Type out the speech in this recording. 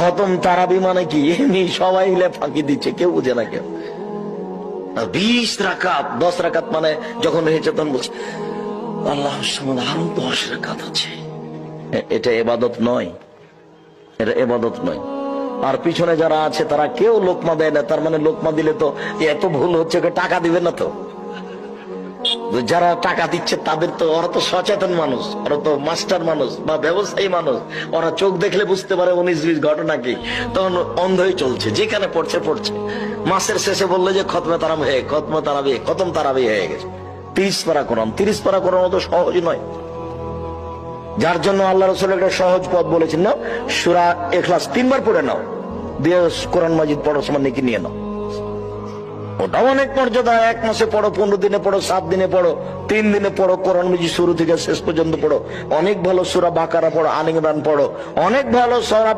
খতম তারাবি মানে কি? এমনি সবাই মিলে ফাঁকি দিচ্ছে, কেউ বুঝে না কেউ। 20 রাকাত, 10 রাকাত মানে যখন হয়েছে তখন বলছে আল্লাহর সামনে আরো 10 রাকাত আছে। এটা ইবাদত নয়, এটা ইবাদত নয়। আর পিছনে যারা আছে তারা কেউ লোকমা দেয় না, তার মানে লোকমা দিলে তো এত ভুল হচ্ছে, টাকা দিবে না তো। যারা টাকা দিচ্ছে তাদের তো, ওরা তো সচেতন মানুষ, ওরা তো মাস্টার মানুষ বা ব্যবসায়ী মানুষ, ওরা চোখ দেখলে বুঝতে পারে 19-20 ঘটনা কি, তখন অন্ধই চলছে, যেখানে পড়ছে পড়ছে। মাসের শেষে বললে যে খতমে তারাবি হয়ে গেছে। 30 পারা কোরআন, 30 পারা কোরআন তো সহজ নয়। যার জন্য আল্লাহ রাসূল একটা সহজ পথ বলেছেন, না সূরা ইখলাস 3 বার পড়ে নাও, দিয়ে কোরআন মাজিদ পড়ার সময় নেকি নিয়ে নাও। ওটা অনেক মর্যাদা। 1 মাসে পড়ো, 15 দিনে পড়ো, 7 দিনে পড়ো, 3 দিনে পড়ো, কোরআন মাজিদ শুরু থেকে শেষ পর্যন্ত পড়ো। অনেক ভালো সূরা বাকারা পড়ো, আলে ইমরান পড়ো, অনেক ভালো সূরা